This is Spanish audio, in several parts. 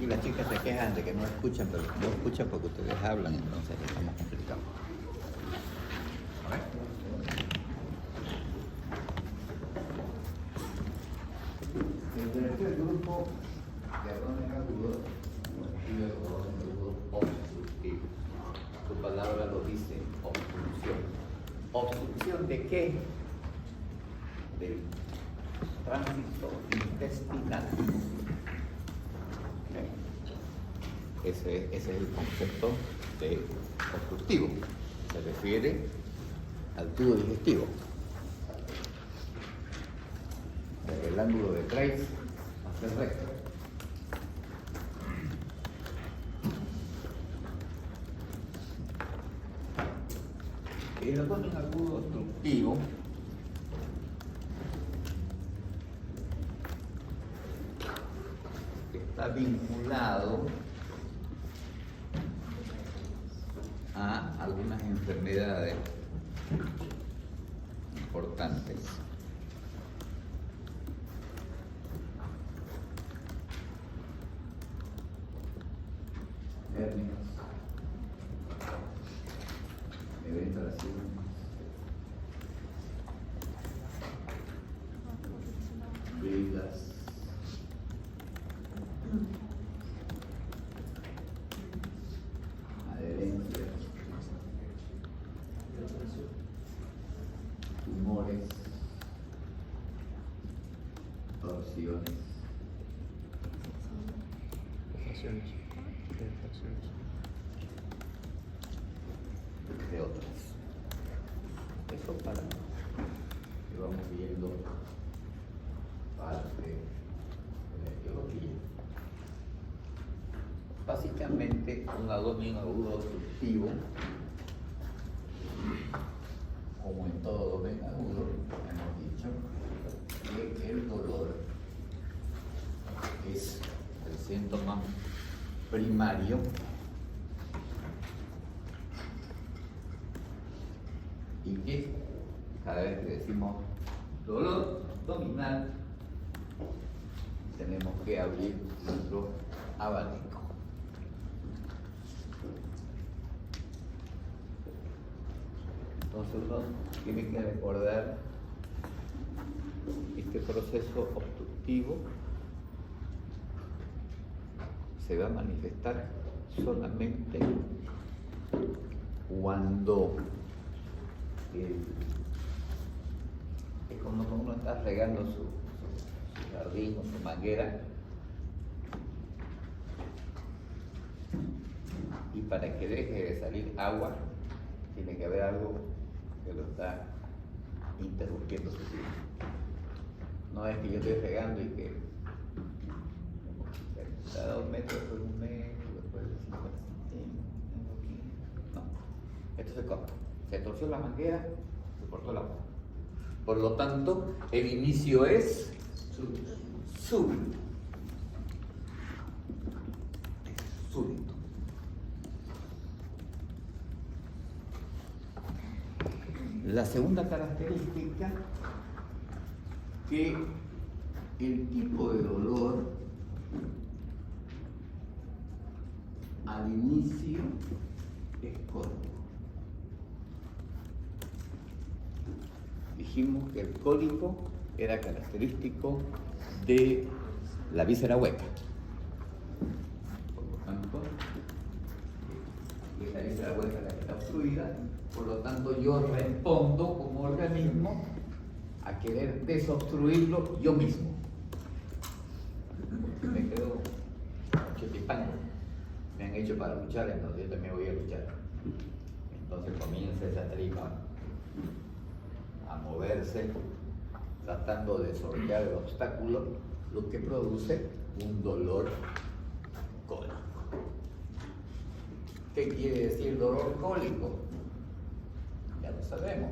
las chicas se quejan de que no escuchan, pero no escuchan porque ustedes hablan, entonces estamos complicados. A ver. El tercer grupo de órdenes agudos constituye los órdenes agudos obstructivos. Su palabra lo dice, obstrucción. ¿Obstrucción de qué? Del tránsito intestinal. Ese es el concepto de obstructivo. Se refiere al tubo digestivo. Desde el ángulo de Kreis hacia el recto. El abdomen agudo obstructivo está vinculado a algunas enfermedades importantes. Hernias, eventualizaciones, bridas, adherencias, tumores, torsiones, entre otras. Eso para que vamos viendo parte de la etiología. Básicamente, un abdomen agudo obstructivo, como en todo abdomen agudo, hemos dicho que el dolor es el síntoma primario y que cada vez que decimos dolor abdominal tenemos que abrir nuestro abanico. Entonces uno tiene que recordar este proceso obstructivo se va a manifestar solamente cuando es como uno está regando su jardín o su manguera, y para que deje de salir agua tiene que haber algo que lo está interrumpiendo su ciclo. No es que yo estoy regando y que cada 2 metros, después 1 metro, después 50 centímetros. No, esto se corta. Se torció la manguera, se cortó el agua. Por lo tanto, el inicio es súbito. Súbito. La segunda característica, que el tipo de dolor al inicio es cólico. Dijimos que el cólico era característico de la víscera hueca. Por lo tanto, es la víscera hueca la que está obstruida. Por lo tanto, yo respondo como organismo a querer desobstruirlo yo mismo. Me quedo chupipando. Me han hecho para luchar, entonces yo también voy a luchar. Entonces comienza esa tripa a moverse, tratando de sortear el obstáculo, lo que produce un dolor cólico. ¿Qué quiere decir dolor cólico? Ya lo sabemos.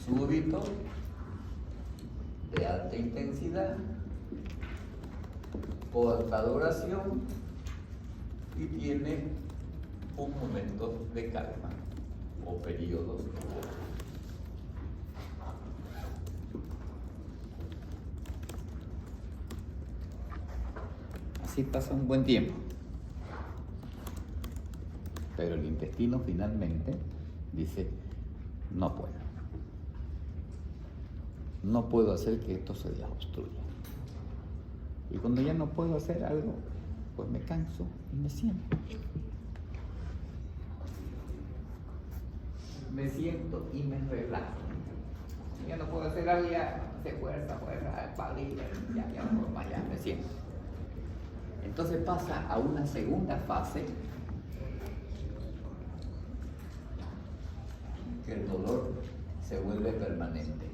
Súbito, de alta intensidad, corta duración y tiene un momento de calma o periodos. Así pasa un buen tiempo. intestino finalmente dice, no puedo. No puedo hacer que esto se desobstruya. Y cuando ya no puedo hacer algo, pues me canso y me siento. Me siento y me relajo. Ya no puedo hacer algo, ya se fuerza, ya no puedo más, ya me siento. Entonces pasa a una segunda fase, que el dolor se vuelve permanente.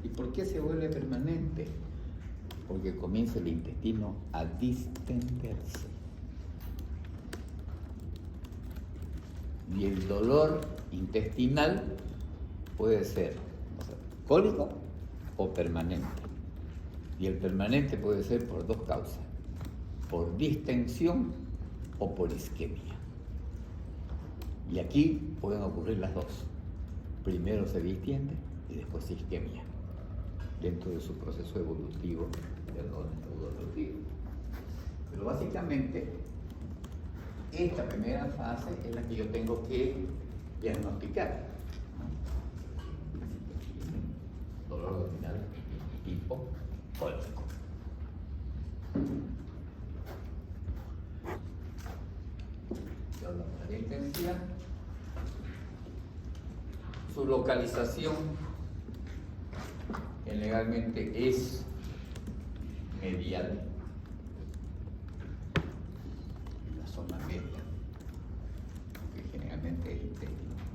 ¿Y por qué se vuelve permanente? Porque comienza el intestino a distenderse. Y el dolor intestinal puede ser cólico o permanente. Y el permanente puede ser por dos causas, por distensión o por isquemia. Y aquí pueden ocurrir las dos. Primero se distiende y después se isquemia, dentro de su proceso evolutivo del dolor evolutivo. Pero básicamente, esta primera fase es la que yo tengo que diagnosticar. Dolor abdominal tipo cólico. Yo hablamos de la intensidad. Su localización generalmente es medial, en la zona media, que generalmente es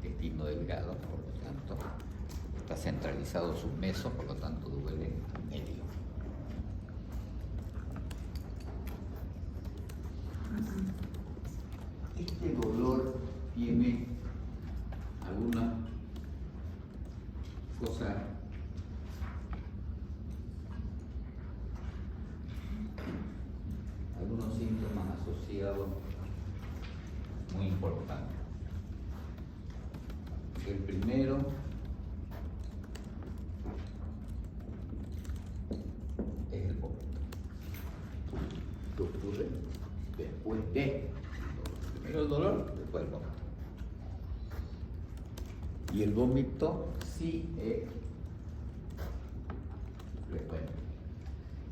intestino delgado, por lo tanto está centralizado su meso, por lo tanto duele en medio. Este dolor tiene alguna cosa algunos síntomas asociados muy importantes. El primero es el vómito. ¿Qué ocurre después de? Primero el dolor, después el vómito. Y el vómito sí es frecuente.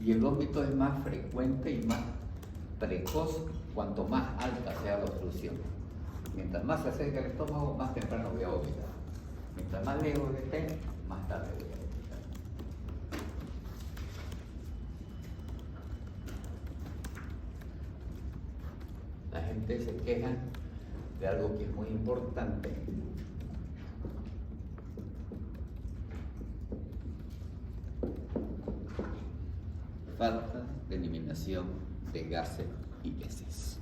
Y el vómito es más frecuente y más precoz cuanto más alta sea la obstrucción. Mientras más se acerca al estómago, más temprano voy a vomitar. Mientras más lejos esté, más tarde voy a vomitar. La gente se queja de algo que es muy importante. Falta de eliminación de gases y heces.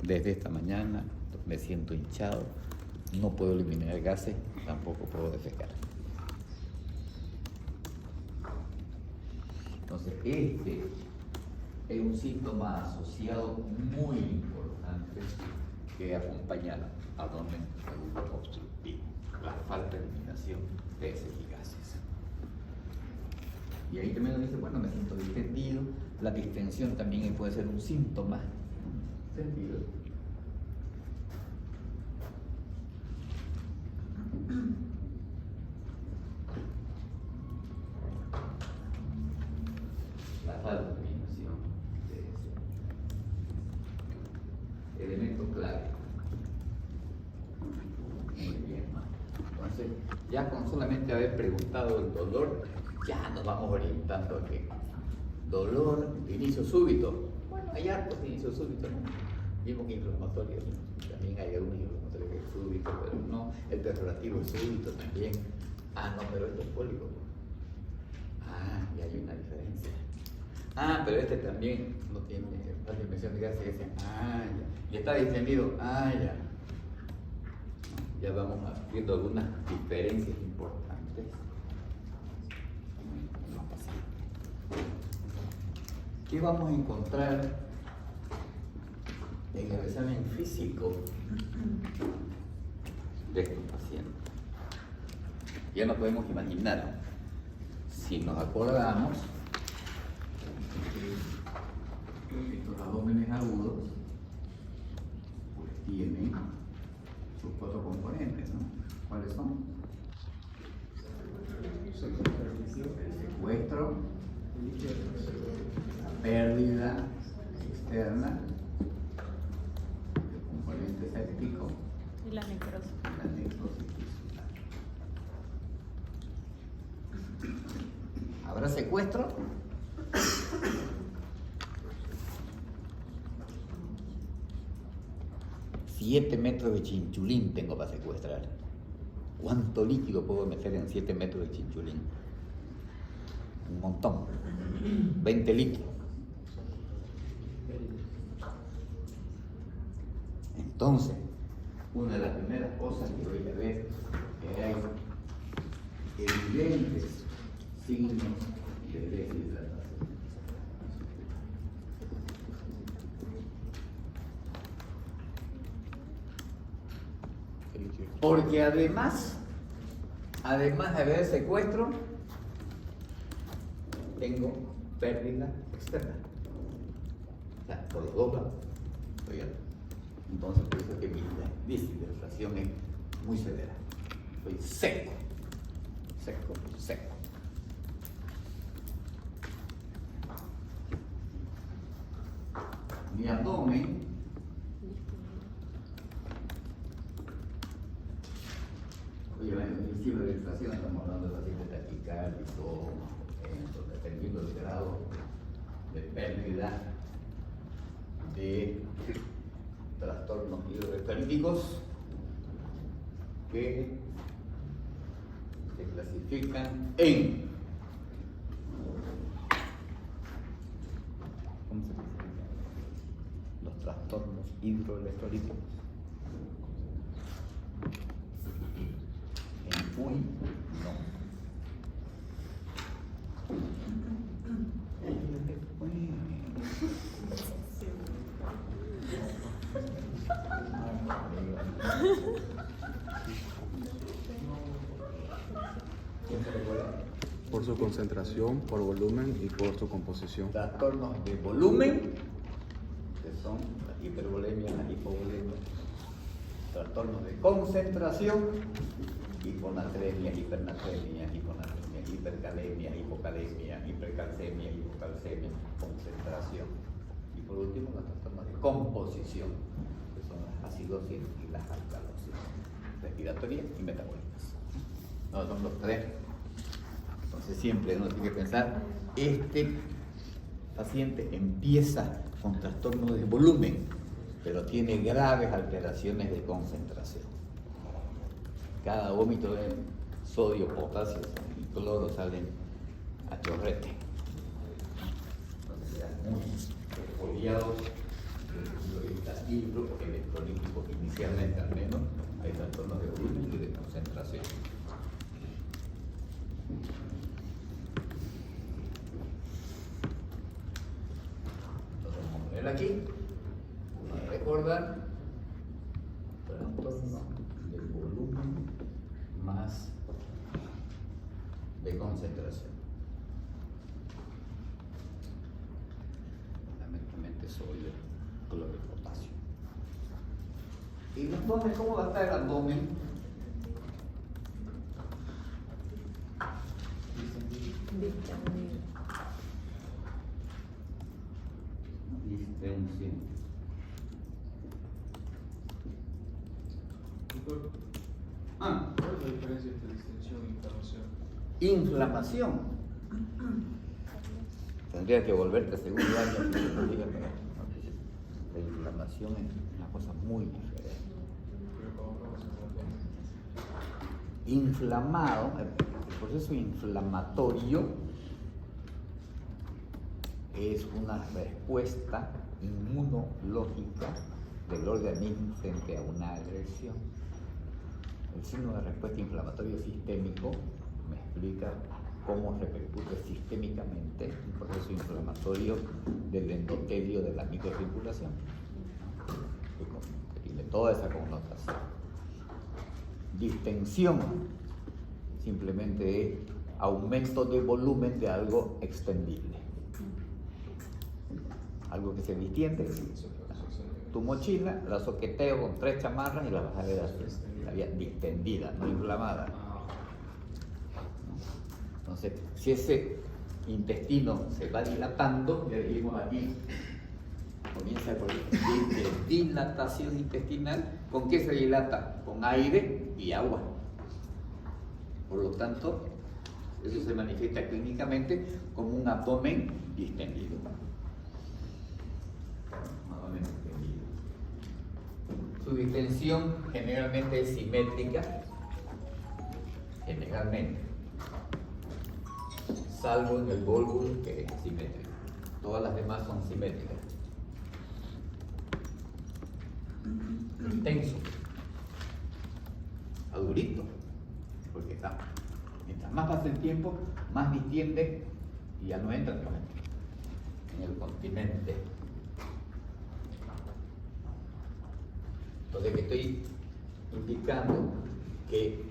Desde esta mañana me siento hinchado, no puedo eliminar gases, tampoco puedo defecar. Entonces, este es un síntoma asociado muy importante que acompaña al abdomen agudo obstructivo, la falta de eliminación de heces y gases. Y ahí también nos dice, bueno, me siento distendido. La distensión también puede ser un síntoma. ¿Sentido? La falta de eliminación de ese elemento clave. Muy bien, ¿no? Entonces, ya con solamente haber preguntado el dolor, ya nos vamos orientando a que dolor de inicio súbito. Bueno, hay hartos de inicio súbito, ¿no? Vimos que inflamatorio, también hay algunos inflamatorios que es súbito, pero no, el perforativo es súbito también. Ah, no, pero este es cólico. Ah, ya hay una diferencia. Ah, pero este también no tiene la dimensión de gases. Ah, ya. Y está distendido. Ah, ya. Ya vamos viendo algunas diferencias importantes. ¿Qué vamos a encontrar en el examen físico de estos pacientes? Ya nos podemos imaginar, si nos acordamos, Estos abdómenes agudos pues tienen sus 4 componentes, ¿no? ¿Cuáles son? El secuestro, la pérdida externa, el componente séptico Y la necrosis. y la necrosis tisular. ¿Habrá secuestro? $7 metros de chinchulín tengo para secuestrar. ¿Cuánto líquido puedo meter en 7 metros de chinchulín? Un montón. 20 litros. Entonces, una de las primeras cosas que voy a ver es que hay evidentes signos de deshidratación. Porque además de haber secuestro, tengo pérdida externa. O sea, por los dos lados. Oigan, entonces por eso es que mi deshidratación es muy severa. Estoy seco. Mi abdomen en ciberextracción estamos hablando de pacientes taquicárdicos, dependiendo del grado de pérdida de trastornos hidroefélicos que se clasifican en ¿cómo se clasifican? Los trastornos hidroelectrolíticos. Uy, no. Por su concentración, por volumen y por su composición. Trastornos de volumen, que son la hipervolemia, la hipovolemia. Trastornos de concentración, hiponatremia, hipernatremia, hiponatremia, hipercalemia, hipocalemia, hipercalcemia, hipocalcemia, concentración. Y por último, los trastornos de composición, que son las acidosis y las alcalosis, respiratorias y metabólicas. No, son los 3. Entonces siempre uno tiene que pensar, este paciente empieza con trastorno de volumen, pero tiene graves alteraciones de concentración. Cada vómito de sodio, potasio y cloro salen a chorrete. Entonces sean muy exfoliados desde el punto de vista hidroelectrolítico, inicialmente al menos, hay trastornos de volumen y de concentración. Entonces vamos a ver aquí, para recordar, trastorno del volumen más de concentración. Fundamentalmente sodio, cloro y potasio. ¿Y el abdomen? ¿Cómo va a estar el abdomen? Distensión. ¿Cuál es la diferencia entre distensión e inflamación? Inflamación. Tendría que volverte a segundo año. La inflamación es una cosa muy diferente. Inflamado, el proceso inflamatorio es una respuesta inmunológica del organismo frente a una agresión. El signo de respuesta inflamatorio sistémico me explica cómo repercute sistémicamente un proceso inflamatorio del endotelio de la microcirculación, que tiene toda esa connotación. Distensión simplemente es aumento de volumen de algo extendible. algo que se distiende. Tu mochila la soqueteo con 3 chamarras y la vas a ver así, la vía distendida, no inflamada. Entonces, si ese intestino se va dilatando, ya dijimos aquí, comienza por dilatación intestinal. ¿Con qué se dilata? Con aire y agua. Por lo tanto, eso se manifiesta clínicamente como un abdomen distendido. Abdomen distendido. Su distensión generalmente es simétrica, generalmente, salvo en el volvulus, que es simétrico. Todas las demás son simétricas. Intenso, adurito, porque está, mientras más pasa el tiempo, más distiende y ya no entra en el continente. Entonces, que estoy indicando que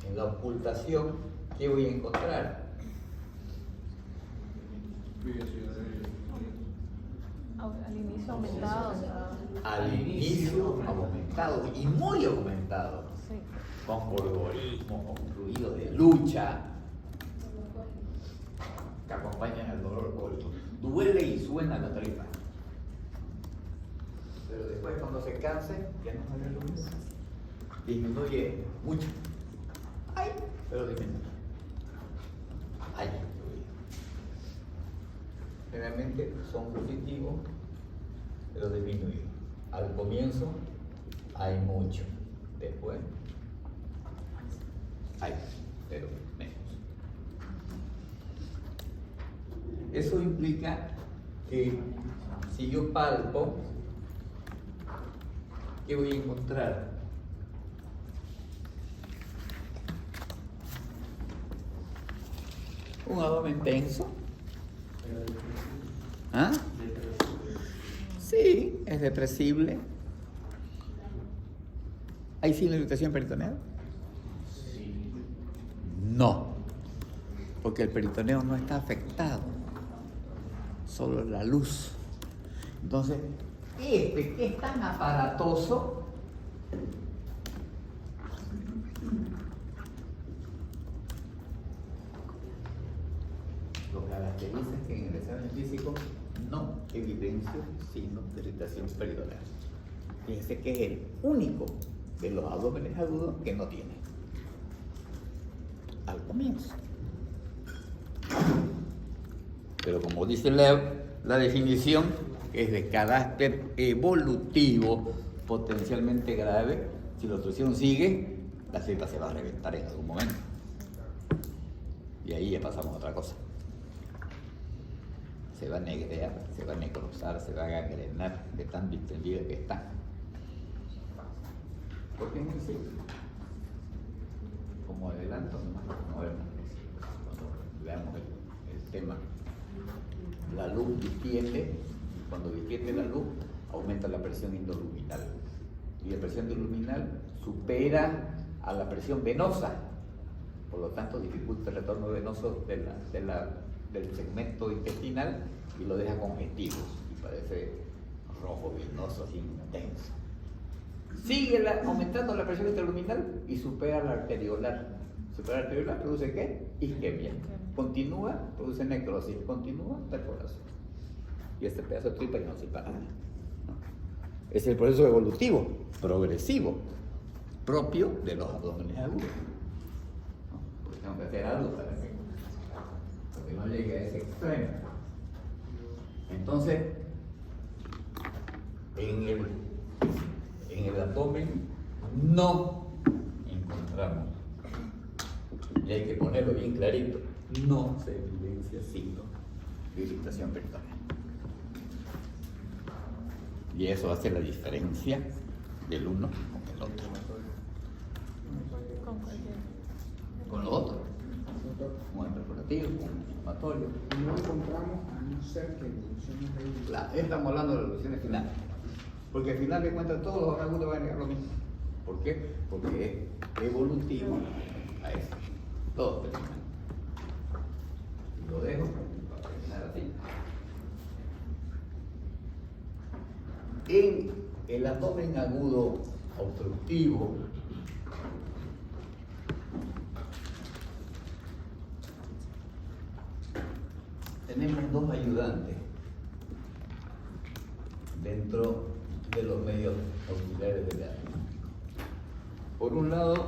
en la ocultación, ¿qué voy a encontrar? Al inicio aumentado. Al inicio aumentado y muy aumentado, Sí. con polvorismo, con fluido de lucha, que acompañan al dolor cólico. Duele y suena la tripa. Pero después, cuando se canse, ya no duele lo mismo. Disminuye mucho. Ay, pero disminuye. Ay, generalmente son positivos, pero disminuyen. Al comienzo hay mucho, después hay, pero menos. Eso implica que si yo palpo, ¿qué voy a encontrar? Un abdomen tenso. ¿Ah? Sí, es depresible. ¿Hay signo de irritación peritoneal? No, porque el peritoneo no está afectado, solo la luz. Entonces, que es tan aparatoso, lo caracteriza es que en el examen físico no evidencio signos de irritación peritoneal. Fíjense que es el único de los abdómenes agudos que no tiene. Al comienzo. Pero como dice la definición, es de carácter evolutivo potencialmente grave. Si la obstrucción sigue, la cepa se va a reventar en algún momento. Y ahí ya pasamos a otra cosa. Se va a negrear, se va a necrosar, se va a gangrenar de tan distendida que está. Porque es muy simple. Como adelanto, no vemos cuando veamos el tema. La luz distiende, y cuando distiende la luz, aumenta la presión endoluminal. Y la presión endoluminal supera a la presión venosa. Por lo tanto, dificulta el retorno venoso del segmento intestinal y lo deja congestivo y parece rojo, venoso, así intenso. Sigue aumentando la presión interluminal y supera la arteriolar. Supera la arteriolar, produce ¿qué? Isquemia. Continúa, produce necrosis. Continúa, perforación. Y este pedazo de tripa ya no se para. ¿No? Es el proceso evolutivo, progresivo, propio de los abdómenes agudos. ¿No? Porque tengo que hacer algo para que no llegue a ese extremo. Entonces, en el abdomen no encontramos, y hay que ponerlo bien clarito, no se evidencia signo de irritación peritoneal. Y eso hace la diferencia del uno con el otro. Con lo otro, con el perforativo, con el inflamatorio. No encontramos a no ser que evoluciones de Estamos hablando de las evoluciones finales. Porque al final de cuentas todos los agudos van a negar lo mismo. ¿Por qué? Porque es evolutivo a eso. Todos terminan. Lo dejo para terminar así. abdomen agudo obstructivo, tenemos dos ayudantes dentro de los medios auxiliares de diagnóstico. Por un lado,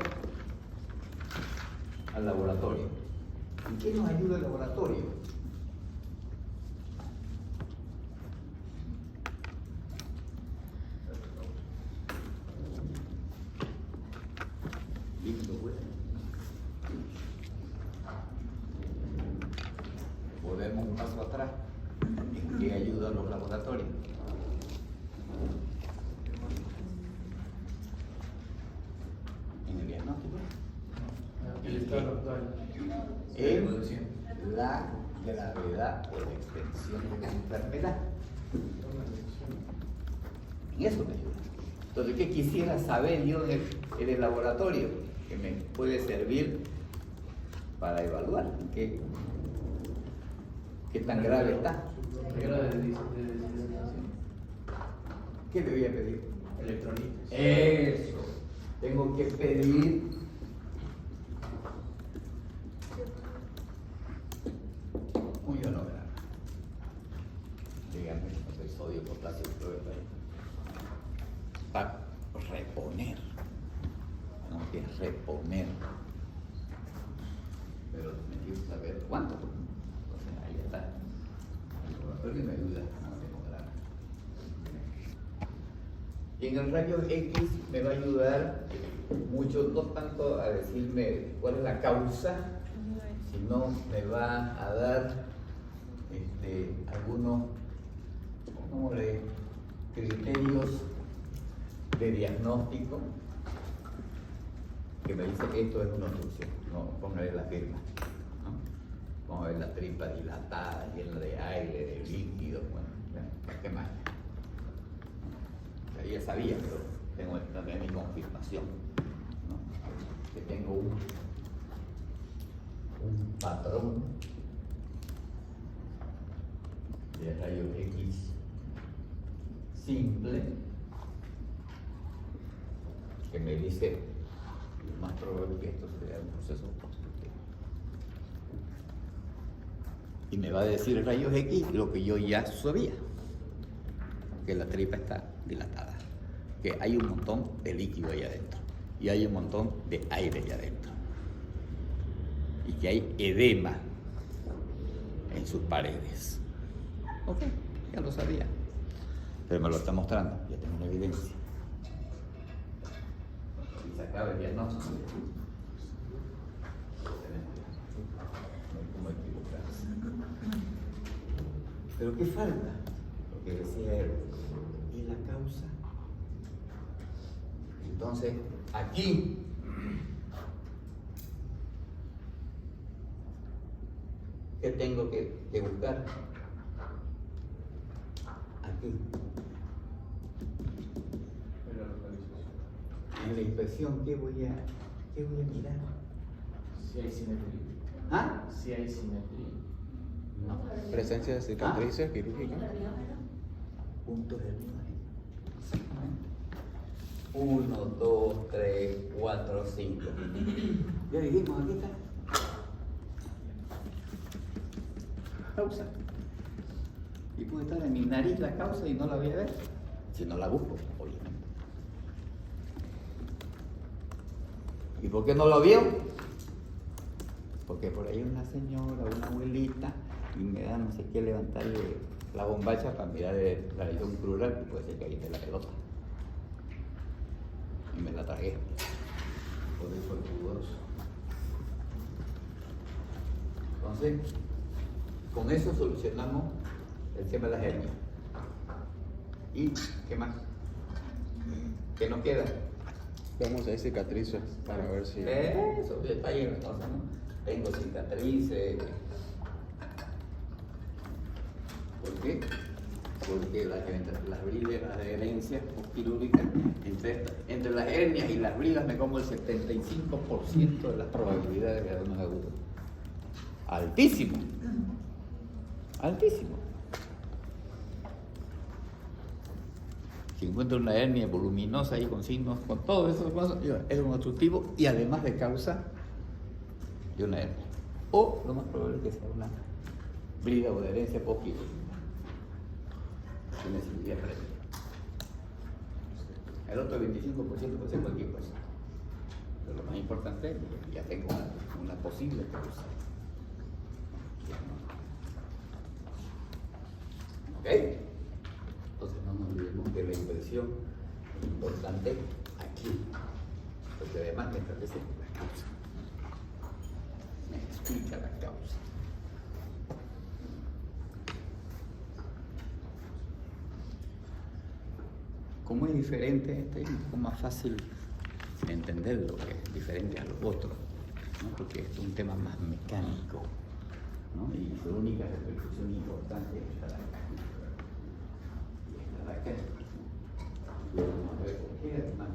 al laboratorio. ¿Y qué nos ayuda el laboratorio? Lindo, güey. Volvemos un paso atrás. ¿En qué ayudan los laboratorios? En el diagnóstico. El estado actual. En la gravedad o la extensión de la enfermedad. En eso me ayuda. Entonces, ¿qué quisiera saber yo en el laboratorio? Que me puede servir para evaluar qué tan grave está. ¿Qué le voy a pedir? Electrolitis. Eso. Tengo que pedir un ionograma. Dígame, no sé, sodio, potasio, cloruro. Para reponer. Tengo que reponer. Pero me quiero saber cuánto. Entonces ahí está. El laboratorio me ayuda a demorar. Y en el rayo X me va a ayudar mucho, no tanto a decirme cuál es la causa, sino me va a dar algunos criterios de diagnóstico que me dice que esto es una obstrucción. No, póngale la firma. ¿No? Vamos a ver la tripa dilatada, llena de aire, de líquido. Bueno, ¿qué más? O sea, ya sabía, pero tengo que tener mi confirmación, ¿no? Que tengo un patrón de rayos X simple que me dice lo más probable que esto sea un proceso obstructivo. Y me va a decir el rayos X lo que yo ya sabía, que la tripa está dilatada, que hay un montón de líquido ahí adentro y hay un montón de aire ahí adentro y que hay edema en sus paredes. Ok, ya lo sabía, pero me lo está mostrando, ya tengo una evidencia. Y se acaba el diagnóstico. No hay cómo equivocarse. Pero ¿qué falta? Lo que decía él, ¿y la causa? Entonces, aquí ¿qué tengo que buscar? Aquí. En la inspección, ¿qué voy a mirar? Si hay simetría. ¿Ah? Si hay simetría. No. Presencia de cicatrices quirúrgicas. Puntos de línea. 1, 2, 3, 4, 5. Ya dijimos, aquí está. Causa. Y puede estar en mi nariz la causa y no la voy a ver. Si no la busco, obviamente. ¿Y por qué no lo vio? Porque por ahí una señora, una abuelita, y me da no sé qué levantarle la bombacha para mirar la región crural, que puede ser que ahí esté la pelota. Y me la tragué. Por eso el dudoso. Entonces, con eso solucionamos el tema de las hernias. ¿Y qué más? ¿Qué nos queda? Vamos a ver cicatrices para ver si... Eso, detalle de cosas, ¿no? Tengo cicatrices. ¿Por qué? Porque las bridas de herencia quirúrgica, entre las hernias y las bridas me como el 75% de las probabilidades de adenoma agudo. Altísimo. Altísimo. Si encuentro una hernia voluminosa ahí con signos, con todo eso, es un obstructivo y además de causa de una hernia. O lo más probable es que sea una brida o adherencia poquirúrgica. Tiene cirugía previa. El otro 25% puede ser cualquier cosa. Pero lo más importante es que ya tengo una posible causa. ¿Ok? Entonces no nos olvidemos que la inversión es importante aquí, porque además me establece la causa, me explica la causa. Como es diferente, es un poco más fácil de entenderlo, que es diferente a lo otro, ¿no? Porque es un tema más mecánico, ¿no? Y su única repercusión importante es esta de acá. Y vamos a ver por qué, además,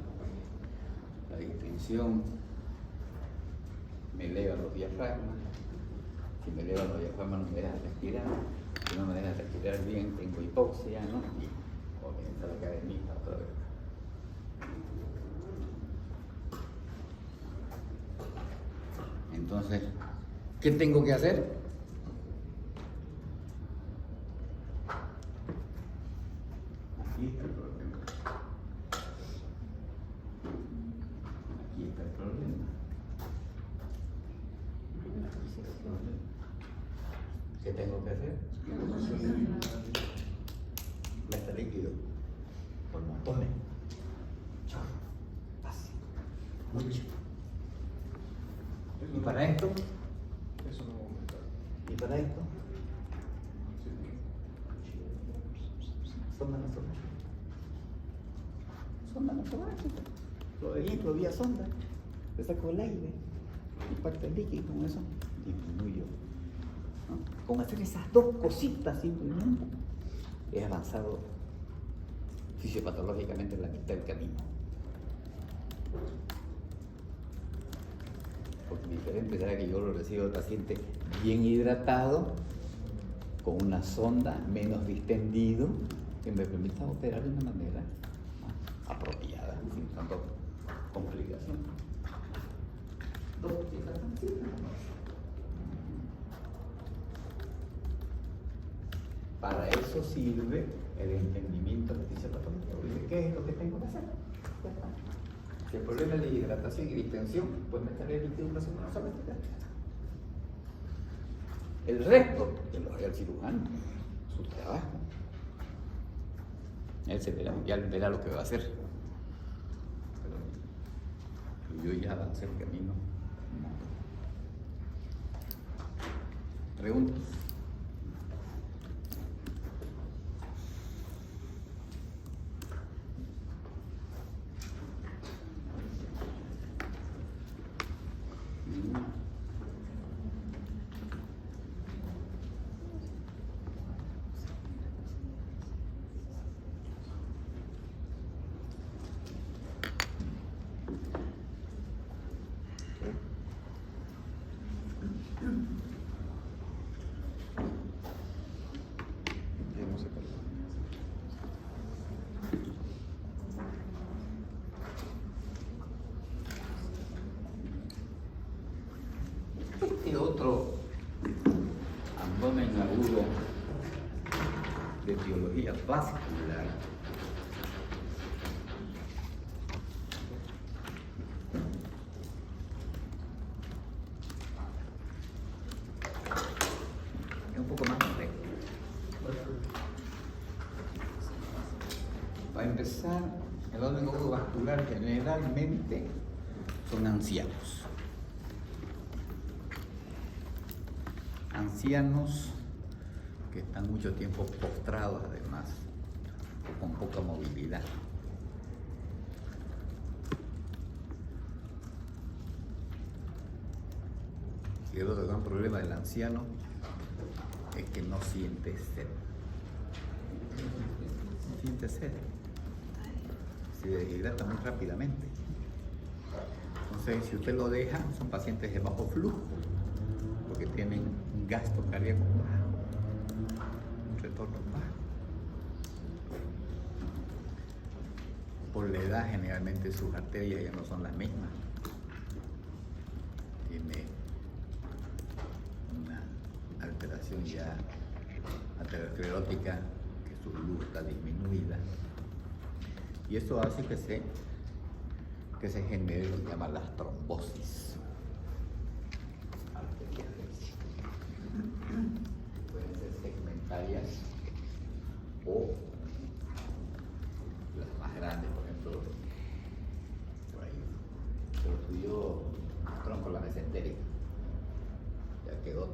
la distensión me eleva los diafragmas. Si me elevan los diafragmas no me deja respirar. Si no me deja respirar bien, tengo hipoxia, ¿no? Y comienza la cadenita otra vez. Entonces, ¿qué tengo que hacer? Aquí está el problema. Aquí está el problema. ¿Qué tengo que hacer? Meter líquido por montones. Chorro, fácil, mucho. ¿Y para esto? Eso no va a aumentar. ¿Y para esto? Sonda nasogástrica. Sonda nasogástrica. Lo entro vía sonda. Le saco el aire. Impacta el líquido. Con eso disminuyo. ¿No? Con hacer esas dos cositas simplemente he avanzado fisiopatológicamente en la mitad del camino. Porque diferente será que yo lo recibo al paciente bien hidratado, con una sonda menos distendido, que me permita operar de una manera apropiada, sin tanta complicación. Dos cosas sencillas. Para eso sirve el entendimiento de la fisiopatología. ¿Qué es lo que tengo que hacer? Si el problema es de hidratación y distensión, pues meterle líquido plasmatométrico. El resto que lo haga el cirujano, su trabajo. Él se verá, ya verá lo que va a hacer. Pero yo ya avancé el camino. ¿Preguntas? Este otro abdomen agudo de etiología vascular es un poco más complejo. Para empezar, el abdomen agudo vascular generalmente son ancianos. Ancianos que están mucho tiempo postrados, además, o con poca movilidad. Y el otro gran problema del anciano es que no siente sed. No siente sed. Se deshidrata muy rápidamente. Entonces, si usted lo deja, son pacientes de bajo flujo, porque tienen un gasto cardíaco bajo, un retorno bajo. por la edad generalmente sus arterias ya no son las mismas. Tiene una alteración ya aterosclerótica, que su luz está disminuida. Y eso hace que se genere lo que llaman las trombosis arteriales. Pueden ser segmentarias o las más grandes, por ejemplo, por ahí se obstruyó tronco la mesentérica, ya quedó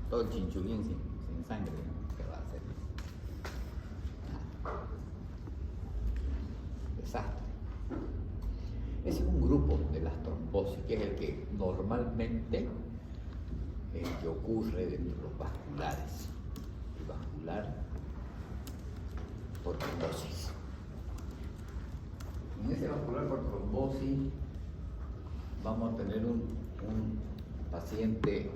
todo el chinchulín sin sangre, ¿no? ¿Qué va a hacer? Desastre. Ese es un grupo de las trombosis, que es el que normalmente ocurre dentro de los vasculares. El vascular por trombosis. En ese vascular por trombosis vamos a tener un paciente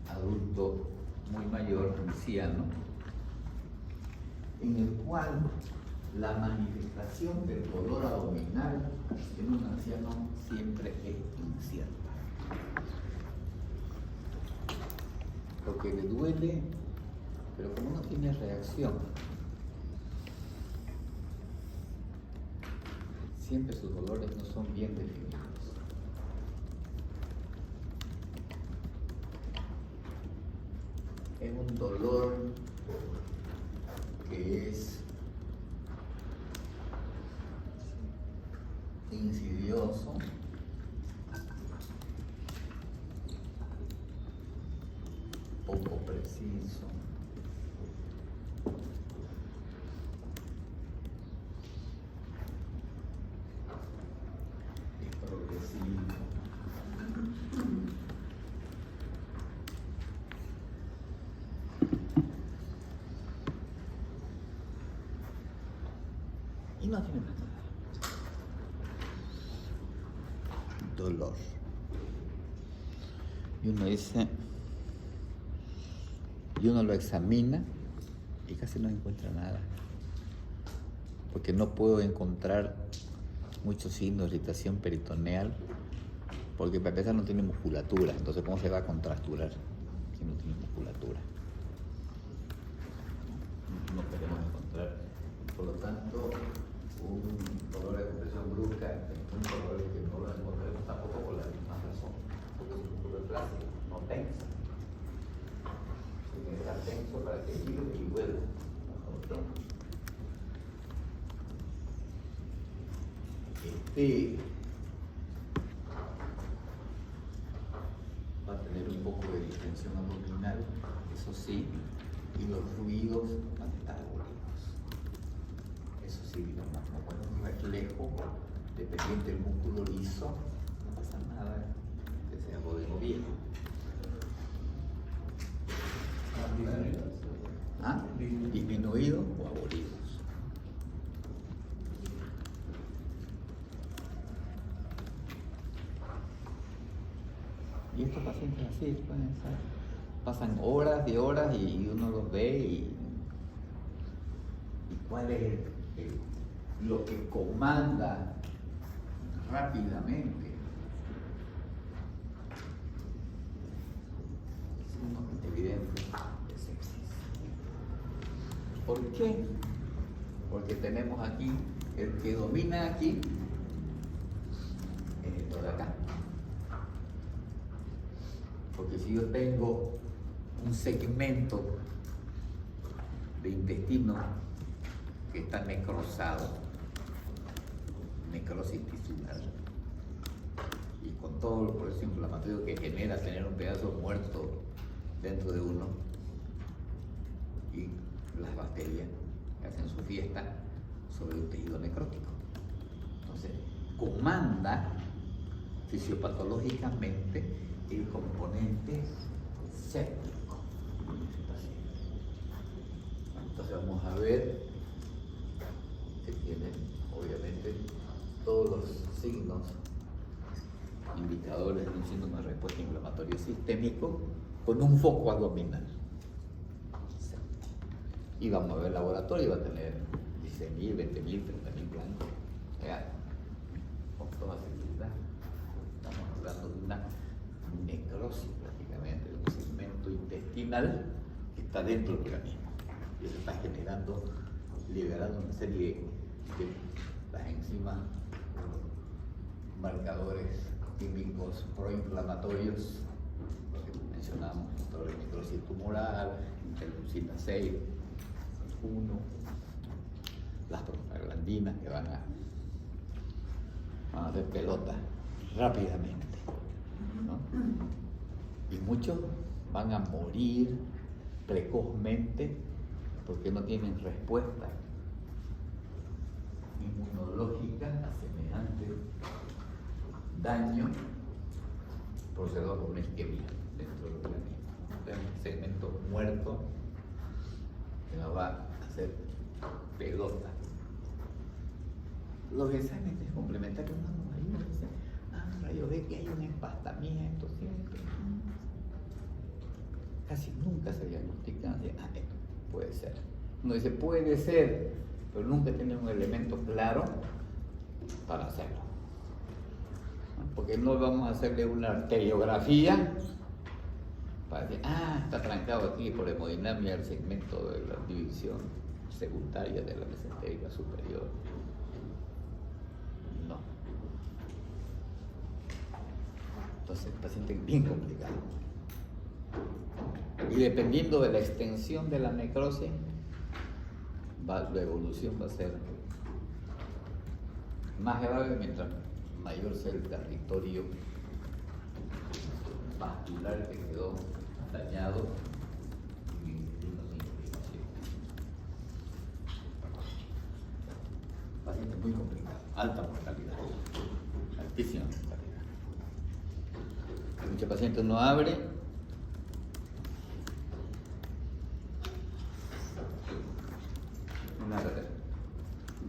adulto muy mayor, anciano, en el cual la manifestación del dolor abdominal en un anciano siempre es incierta. Lo que le duele, pero como no tiene reacción, siempre sus dolores no son bien definidos. Es un dolor que es insidioso, poco preciso, es progresivo. Y no tiene más nada. Dolor. Y uno dice, y uno lo examina y casi no encuentra nada. Porque no puedo encontrar muchos signos de irritación peritoneal, porque para empezar no tiene musculatura. Entonces, ¿cómo se va a contracturar si no tiene musculatura? No queremos encontrar. Por lo tanto, un dolor de compresión brusca, un dolor que no lo encontremos tampoco por la misma razón, porque es un músculo plástico, no tensa. Tiene que estar tenso para que gire y vuelva. Va a tener un poco de distensión abdominal, eso sí, y los ruidos van a estar aburridos. Eso sí, digamos, como cuando un reflejo dependiente del músculo liso, no pasa nada que sea bodego viejo. ¿Ah? Disminuidos o aburridos. Y estos pacientes así pueden ser, pasan horas y horas y uno los ve y cuál es lo que comanda rápidamente. Signos evidentes de sepsis. ¿Por qué? Porque tenemos aquí, el que domina aquí es esto de acá. Porque si yo tengo un segmento de intestino que está necrosado, necrosis tisular, y con todo el proceso inflamatorio que genera tener un pedazo muerto dentro de uno, y las bacterias que hacen su fiesta sobre un tejido necrótico. Entonces, comanda fisiopatológicamente el componente séptico. Entonces vamos a ver que tienen obviamente todos los signos indicadores de un síndrome de respuesta inflamatorio sistémico con un foco abdominal. Y vamos a ver el laboratorio y va a tener 16.000, 20.000, 30.000 planos. Ya, con toda seguridad. Estamos hablando de una necrosis prácticamente, de un segmento intestinal que está dentro del organismo. Y eso está generando, liberando una serie de las enzimas, marcadores químicos proinflamatorios, lo que mencionamos, toda la necrosis tumoral, interleucina 6, 1, las prostaglandinas que van a hacer pelota rápidamente, ¿no? Y muchos van a morir precozmente porque no tienen respuesta inmunológica a semejante daño procedado por una isquemia dentro del organismo. Entonces, un segmento muerto que nos va a hacer pelota. Los exámenes complementarios no ahí nos dicen, rayos ve que hay un empastamiento siempre. Casi nunca se diagnostican así, esto puede ser. Uno dice, puede ser, pero nunca tiene un elemento claro para hacerlo. Porque no vamos a hacerle una arteriografía para decir, está trancado aquí por hemodinamia el segmento de la división secundaria de la mesentérica superior. No. Entonces el paciente es bien complicado. Y dependiendo de la extensión de la necrosis, la evolución va a ser más grave mientras mayor sea el territorio vascular que quedó dañado y intestino sin inflamación. Paciente muy complicado, alta mortalidad, altísima mortalidad. Muchos pacientes no abren.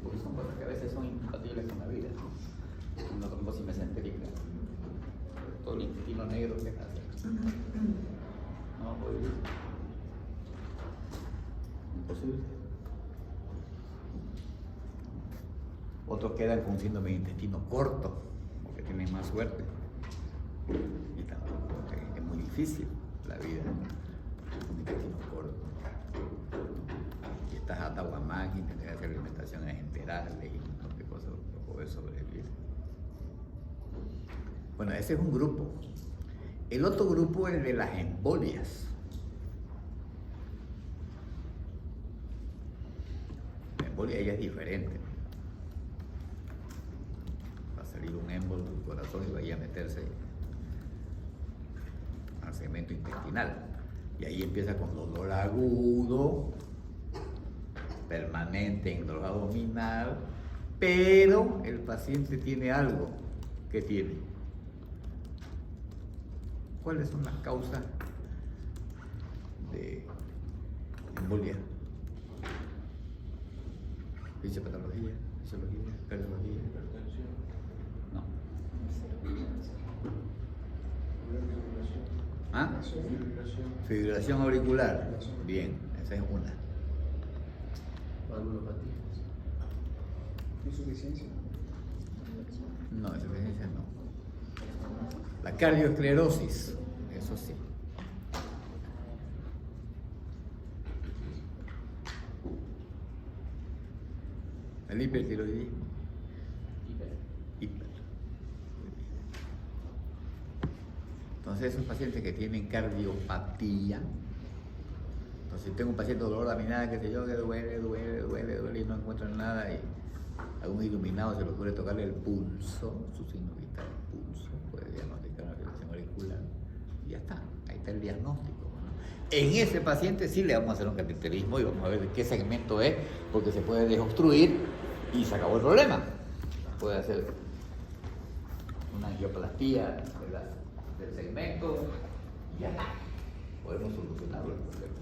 Porque son cosas que a veces son incompatibles con la vida. Una trombosis mesentérica, todo el intestino negro que hace. No puede vivir. Imposible. Otros quedan con síndrome de intestino corto, porque tienen más suerte. Y tampoco es muy difícil la vida con un intestino corto. Y estás atado a máquina, tienes que hacer alimentaciones enterales y un montón de cosas para poder sobrevivir. Bueno, ese es un grupo. El otro grupo es el de las embolias. La embolia ella es diferente. Va a salir un émbolo del corazón y va a ir a meterse al segmento intestinal. Y ahí empieza con dolor agudo, permanente en dolor abdominal, pero el paciente tiene algo que tiene. ¿Cuáles son las causas de embolia? Fisiopatología, fisiología, cardiología. No. Fibrilación auricular. Bien, esa es una. Valvulopatía. ¿Insuficiencia? No, insuficiencia no. La cardioesclerosis, eso sí. El hipertiroidismo. Hiper. Entonces esos pacientes que tienen cardiopatía, entonces si tengo un paciente de dolor abdominal, que sé yo, que duele y no encuentran nada y algún iluminado se le ocurre tocarle el pulso, su signo vital, el pulso, puede diagnosticar una fibrilación auricular y ya está, ahí está el diagnóstico. En ese paciente sí le vamos a hacer un cateterismo y vamos a ver de qué segmento es, porque se puede desobstruir y se acabó el problema. Puede hacer una angioplastía del segmento y ya está. Podemos solucionar el problema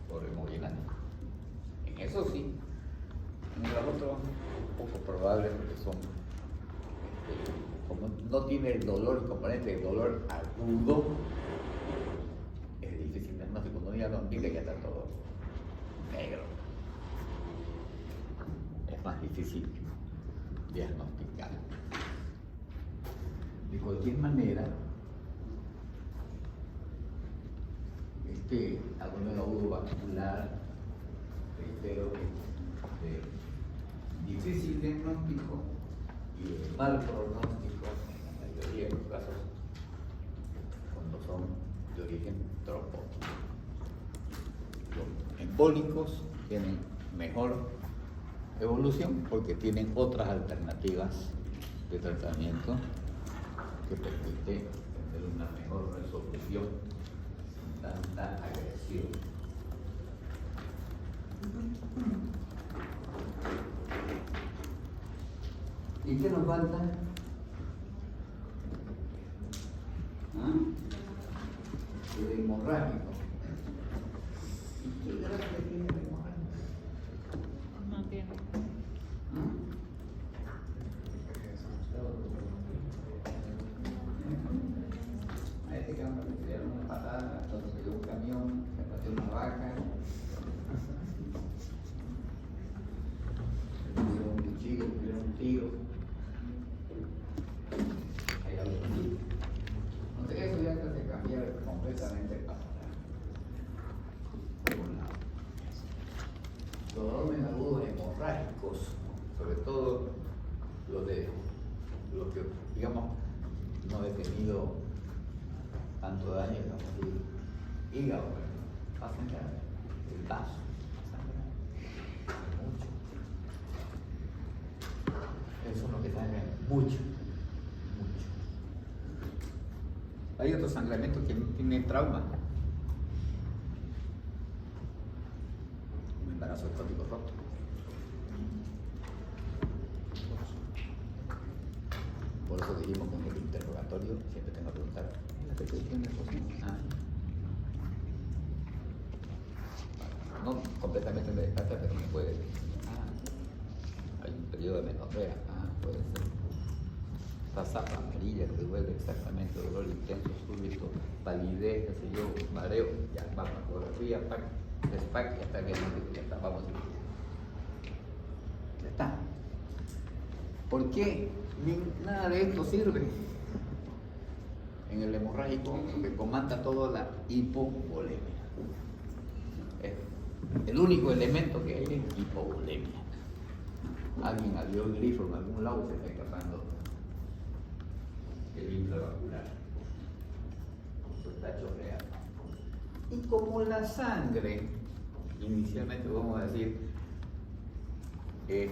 por hemodinámica. En eso sí. En el otro, un poco probable porque son, como no tiene el dolor, el componente del dolor agudo, es difícil diagnóstico. Cuando ya lo indica ya está todo negro. difícil diagnosticar. De cualquier manera, este abdomen agudo vascular, reitero, de difícil diagnóstico y de mal pronóstico en la mayoría de los casos cuando son de origen trombótico. Los embólicos tienen mejor evolución porque tienen otras alternativas de tratamiento que permite tener una mejor resolución sin tanta agresión. ¿Y qué nos falta? ¿Ah? El hemorrágico. ¿Y qué gracia tiene el hemorrágico? No tiene. A este que vamos a tirar una patada, entonces se dio un camión, se pateó una vaca, se pusieron un cuchillo, se pusieron un tiro. Hay algo así. Entonces eso ya te hace cambiar completamente el panorama. Por un lado. Los dolores agudos hemorrágicos, sobre todo los que, digamos, no he tenido tanto daño, digamos, el hígado, va a sangrar, el vaso, va a sangrar mucho. Eso es lo que sangra mucho, mucho. Hay otros sangramientos que tienen trauma. Un embarazo ectópico roto. Por eso dijimos que en el interrogatorio siempre tengo que preguntar, ¿qué tiene ah. No completamente me descarta, pero me puede decir, hay un periodo de menorrea, puede ser. Esta zapa amarilla que duele exactamente, dolor intenso, súbito, palidez, qué sé yo, mareo, ya vamos a ecografía, SPAC, ya está bien, ya está, vamos. Ya está. ¿Por qué nada de esto sirve? En el hemorrágico que comanda toda la hipovolemia. El único elemento que hay es hipovolemia. Alguien abrió el grifo en algún lado y se está escapando el intravascular. Eso está chorreado. Y como la sangre, inicialmente vamos a decir, es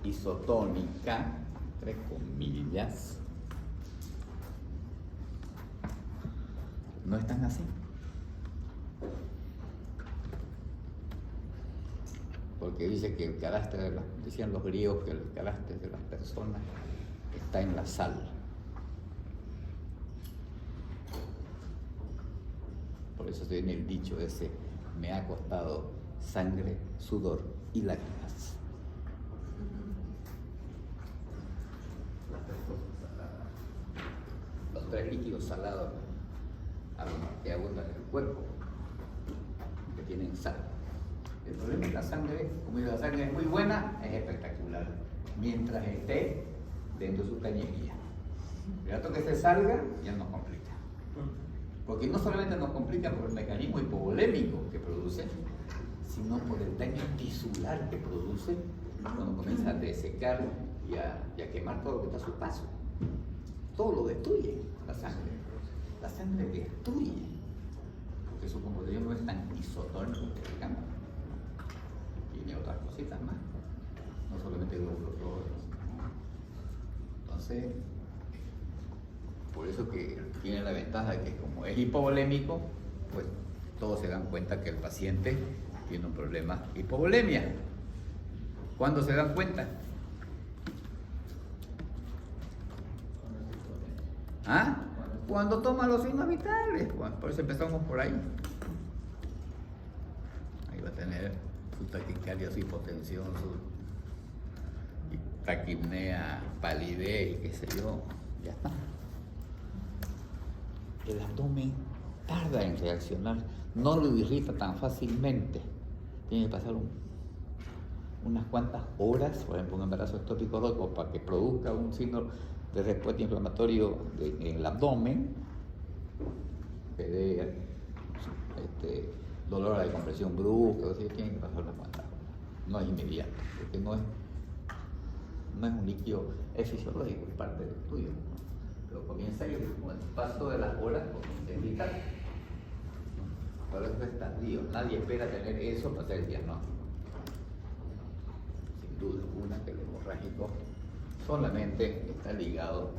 isotónica, entre comillas, no es tan así. Porque dice que el carácter decían los griegos que el carácter de las personas está en la sal. Por eso viene el dicho ese, me ha costado sangre, sudor y lágrimas. Los tres líquidos salados que abundan en el cuerpo, que tienen sal. El problema es la sangre, como digo, la sangre es muy buena, es espectacular, mientras esté dentro de su cañería. El rato que se salga, ya nos complica. Porque no solamente nos complica por el mecanismo hipovolémico que produce, sino por el daño tisular que produce cuando comienza a desecar y a quemar todo lo que está a su paso. Todo lo destruye la sangre. La sangre destruye, porque su composición no es tan isotónico que digamos. Tiene otras cositas más, no solamente glóbulos rojos. Entonces, por eso que tiene la ventaja de que como es hipovolémico, pues todos se dan cuenta que el paciente tiene un problema hipovolemia. ¿Cuándo se dan cuenta? ¿Ah? Cuando toma los signos vitales. Por eso empezamos por ahí. Ahí va a tener su taquicardia, su hipotensión, su taquipnea, palidez y qué sé yo. Ya está. El abdomen tarda en reaccionar, no lo irrita tan fácilmente. Tiene que pasar unas cuantas horas, por ejemplo, un embarazo ectópico loco, para que produzca un signo de respuesta inflamatorio en el abdomen, que dé dolor a la compresión brusca, o sea, tienen que pasar unas cuantas horas. No es inmediato, porque no es un líquido, es fisiológico, es parte del estudio. Pero comienza a ir con el paso de las horas, comienza a indicar. Pero eso es tardío, nadie espera tener eso para hacer el diagnóstico. Sin duda alguna que el hemorrágico solamente está ligado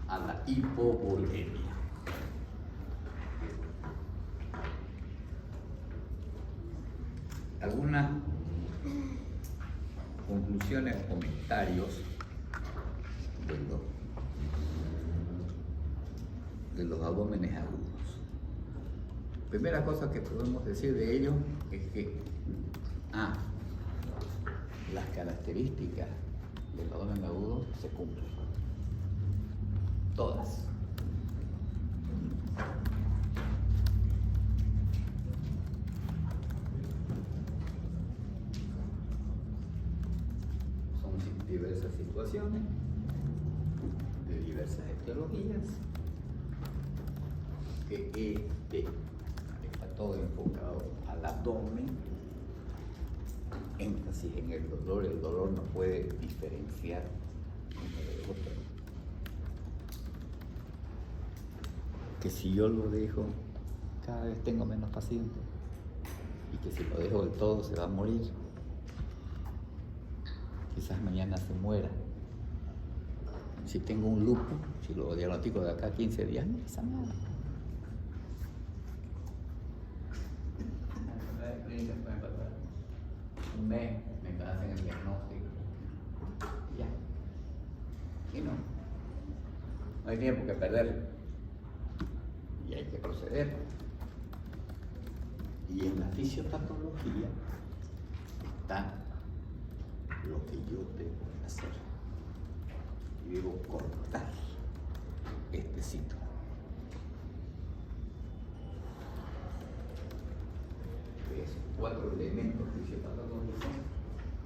a la hipovolemia. Algunas conclusiones o comentarios de los abdómenes agudos. Primera cosa que podemos decir de ellos es que las características del abdomen agudo se cumplen. Todas. Son diversas situaciones, de diversas etiologías, que está todo enfocado al abdomen, énfasis en el dolor no puede diferenciar uno del otro. Que si yo lo dejo, cada vez tengo menos pacientes, y que si lo dejo del todo se va a morir, quizás mañana se muera. Si tengo un lupus, si lo diagnostico de acá a 15 días, no pasa nada. Un mes me hacen el diagnóstico. Ya. Y no hay tiempo que perder. Y hay que proceder. Y en la fisiopatología está lo que yo debo hacer. Y debo cortar este sitio. Esos 4 elementos fisiopatológicos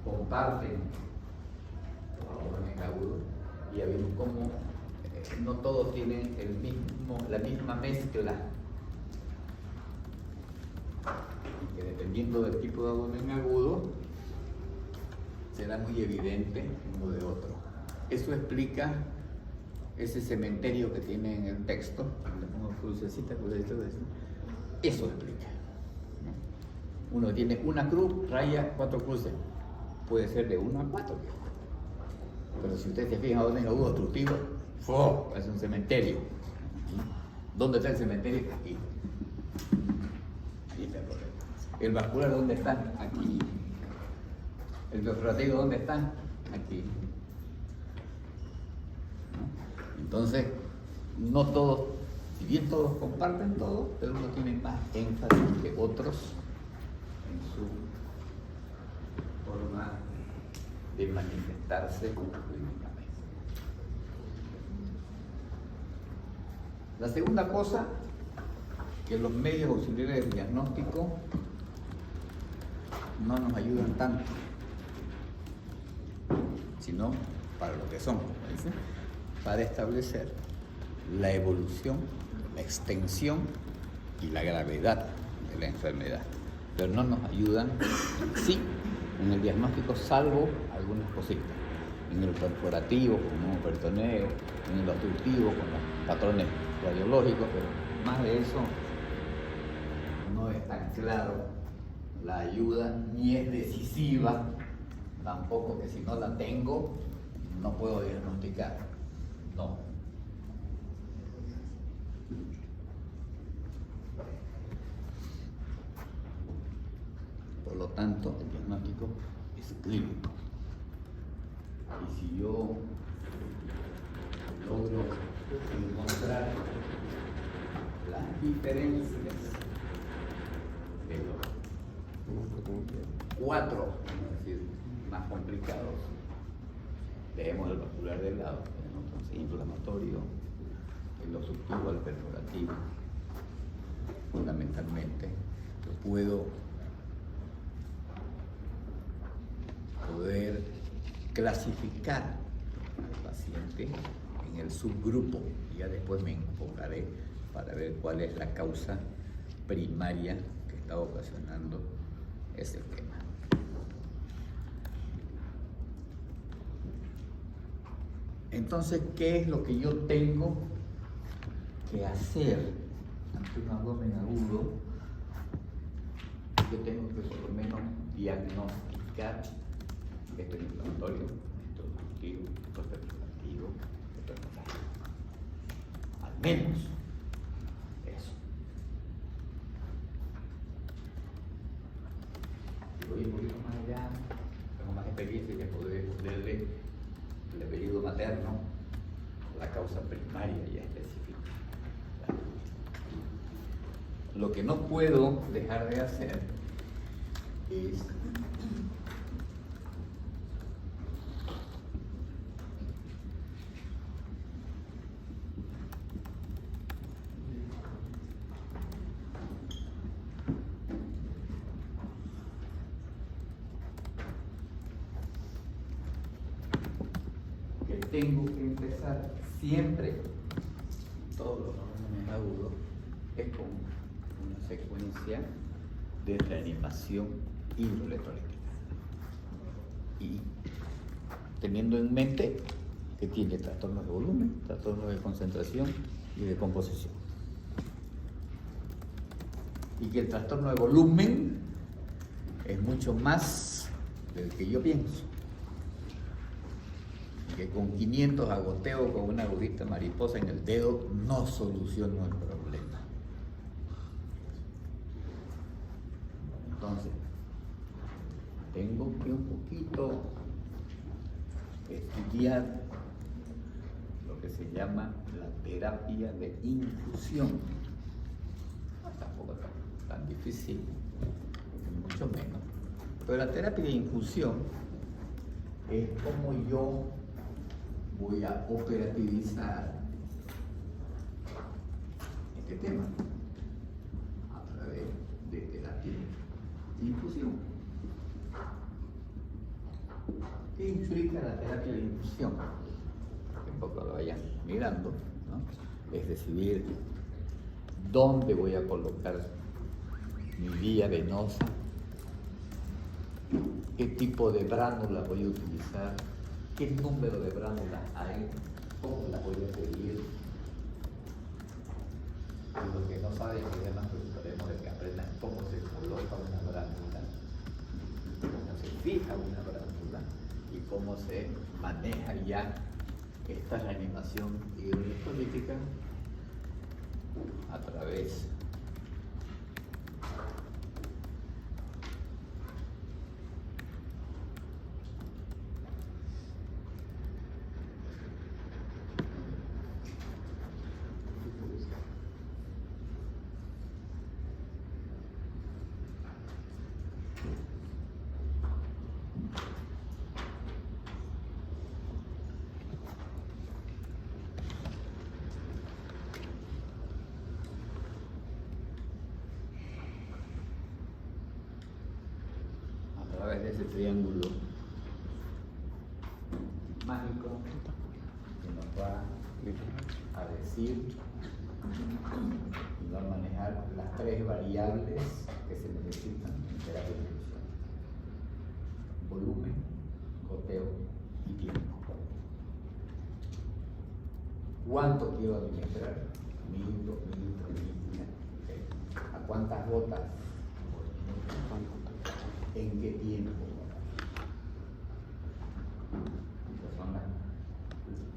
comparten los abdomenes agudos, y ya vimos cómo no todos tienen la misma mezcla, y que dependiendo del tipo de abdomen agudo será muy evidente uno de otro. Eso explica ese cementerio que tiene en el texto, le pongo crucecita, eso explica. Uno tiene una cruz, raya, 4 cruces. Puede ser de 1 a 4. Pero si ustedes se fijan a abdomen agudo obstructivo, es un cementerio. ¿Dónde está el cementerio? Aquí. Aquí está el problema. ¿El vascular dónde está? Aquí. ¿El perforativo dónde está? Aquí. Entonces, no todos, si bien todos comparten todo, pero uno tiene más énfasis que otros en su forma de manifestarse clínicamente. La segunda cosa, que los medios auxiliares del diagnóstico no nos ayudan tanto, sino para lo que son, para establecer la evolución, la extensión y la gravedad de la enfermedad. Pero no nos ayudan, sí, en el diagnóstico, salvo algunas cositas. En el perforativo, como un peritoneo, en el obstructivo, con los patrones radiológicos, pero más de eso no es tan claro la ayuda, ni es decisiva, tampoco, que si no la tengo, no puedo diagnosticar. No. Por lo tanto, el diagnóstico es clínico. Y si yo logro encontrar las diferencias de los 4, es decir, más complicados, leemos el vascular del lado, entonces inflamatorio, el obstructivo, el perforativo, fundamentalmente, puedo poder clasificar al paciente en el subgrupo. Ya después me enfocaré para ver cuál es la causa primaria que está ocasionando ese tema. Entonces, ¿qué es lo que yo tengo que hacer ante un abdomen agudo? Yo tengo que por lo menos diagnosticar esto es inflamatorio, esto es obstructivo, esto es hipertensivo, esto es hepático. Al menos eso. Si voy un poquito más allá, tengo más experiencia, ya podré ponerle el apellido materno, la causa primaria ya específica. Lo que no puedo dejar de hacer es que tengo que empezar siempre, todos los abdomenes agudos, es con una secuencia de reanimación hidroelectrolítica. Y teniendo en mente que tiene trastornos de volumen, trastornos de concentración y de composición. Y que el trastorno de volumen es mucho más del que yo pienso. Que con 500 agoteos con una agujita mariposa en el dedo no soluciono el problema. Entonces, tengo que un poquito estudiar lo que se llama la terapia de infusión. No, tampoco tan difícil, mucho menos. Pero la terapia de infusión es como yo voy a operativizar este tema a través de terapia de infusión. ¿Qué implica la terapia de infusión? Que un poco lo vayan mirando, ¿no? Es decidir dónde voy a colocar mi vía venosa, qué tipo de bránula voy a utilizar, qué número de bránulas hay, cómo las voy a seguir. Y los que no saben, además trataremos de que aprendan cómo se coloca una bránula, cómo se fija una bránula y cómo se maneja ya esta reanimación hidroelectrolítica a través de ese triángulo mágico que nos va a decir y va a manejar las tres variables que se necesitan en terapia de infusión: volumen, goteo y tiempo. ¿Cuánto quiero administrar? 1000, 2000, 3000. ¿A cuántas gotas? ¿En qué tiempo? Esas son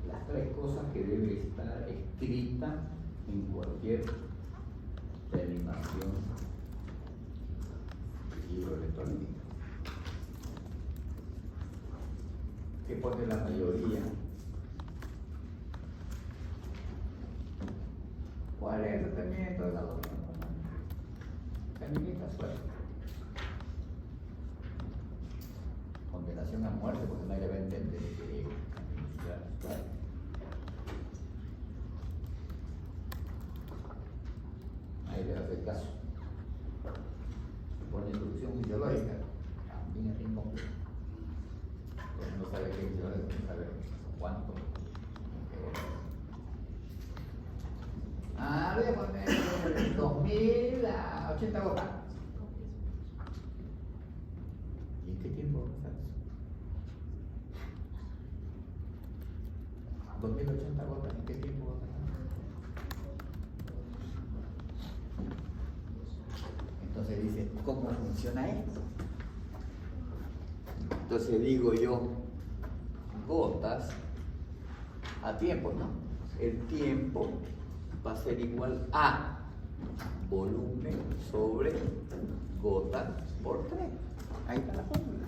las tres cosas que debe estar escritas en cualquier reanimación hidroelectrolítica. ¿Qué pone la mayoría? 40 tratamientos de la doctora. Caminita suerte. Condenación a muerte, porque nadie va a entender que claro. Nadie le va a hacer caso. Pone instrucción fisiológica, también es incompleto. voy a poner 2000 a 80 gotas. ¿Y en qué tiempo va a pasar eso? 2080 gotas, ¿en qué tiempo va a pasar? Entonces dice, ¿cómo funciona esto? Entonces digo yo, gotas a tiempo, ¿no? El tiempo va a ser igual a volumen sobre gotas por 3. Ahí está la fórmula.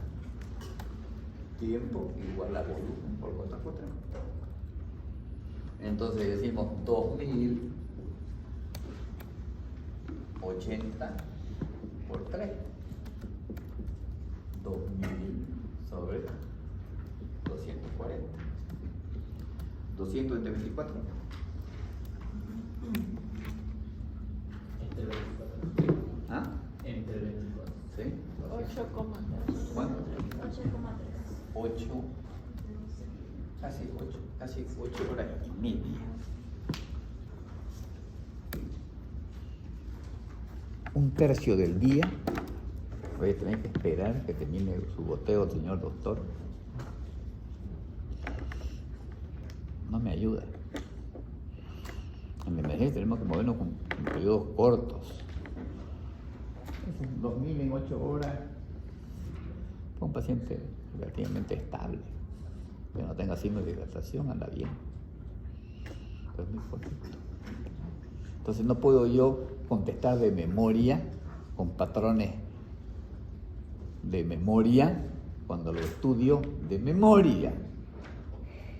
Tiempo igual a volumen por gotas por 3. Entonces decimos 2080 por 3. 2000 sobre 240. 200 entre 24. Entre 24. ¿Ah? Entre 24. ¿Sí? 8,3. ¿Cuánto? 8,3. 8. Casi 8 horas y media. Un tercio del día voy a tener que esperar que termine su goteo el señor doctor. No me ayuda. En la emergencia tenemos que movernos con periodos cortos. 2000 en 8 horas. Fue un paciente relativamente estable. Que no tenga signos de hidratación, anda bien. Pero es muy cortito. Entonces no puedo yo contestar de memoria con patrones de memoria cuando lo estudio de memoria.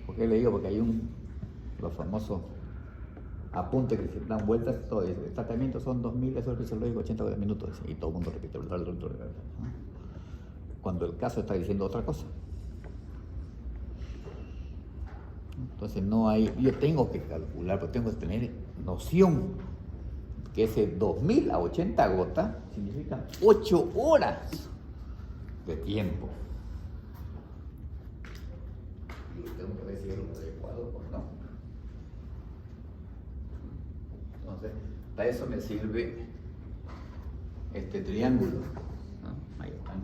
¿Por qué le digo? Porque hay los famosos apuntes que se dan vueltas. Todo eso. El tratamiento son 2000, eso es fisiológico, 80 minutos. Y todo el mundo repite. Cuando el caso está diciendo otra cosa. Entonces no hay, yo tengo que calcular, pero tengo que tener noción que ese 2000 a 80 gotas significa 8 horas de tiempo. Y tengo que ver si es lo adecuado o no. Entonces, para eso me sirve este triángulo, ¿no? Ahí están.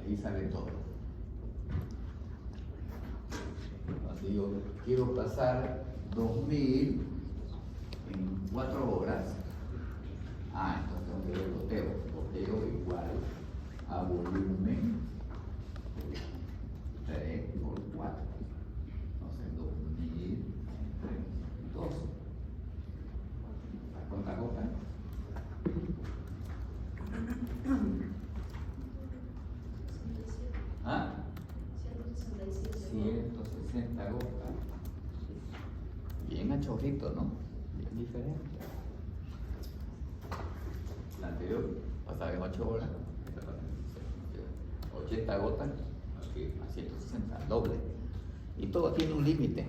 Ahí sale todo. Entonces yo quiero pasar 2000 en 4 horas. Entonces tengo que ver el goteo. Goteo igual a volumen 3 por 4. Entonces 2000 entre 2. ¿Cuántas gotas? ¿Ah? 160 gotas. Bien a chorrito, ¿no? Bien diferente. La anterior pasaba en 8 horas. 80 gotas, aquí a 160, doble. Y todo tiene un límite.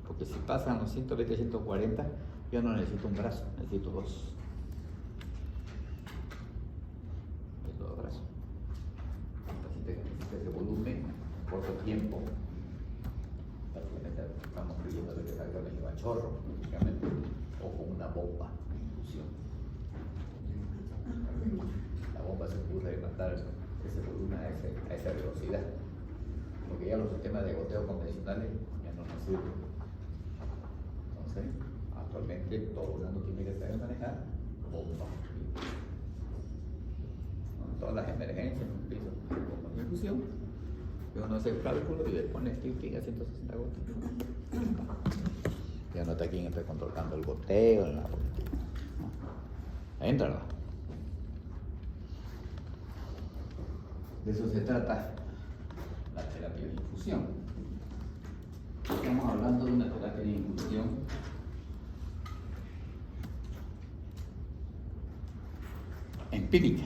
Porque si pasan los 120, 140, yo no necesito un brazo, necesito 2. Necesito 2 brazos. Ese volumen, corto tiempo, prácticamente estamos creyendo que salga me lleva chorro, prácticamente, o con una bomba de infusión. La bomba se puede mandar ese volumen a esa velocidad, porque ya los sistemas de goteo convencionales ya no nos sirven. Entonces, actualmente todo el mundo tiene que saber manejar bombas. Todas las emergencias, un piso con infusión, y uno hace el cálculo y le pone tic a 160 gotas. Ya no está quien está controlando el goteo, ¿no? Entra, ¿no? De eso se trata la terapia de infusión. Estamos hablando de una terapia de infusión empírica.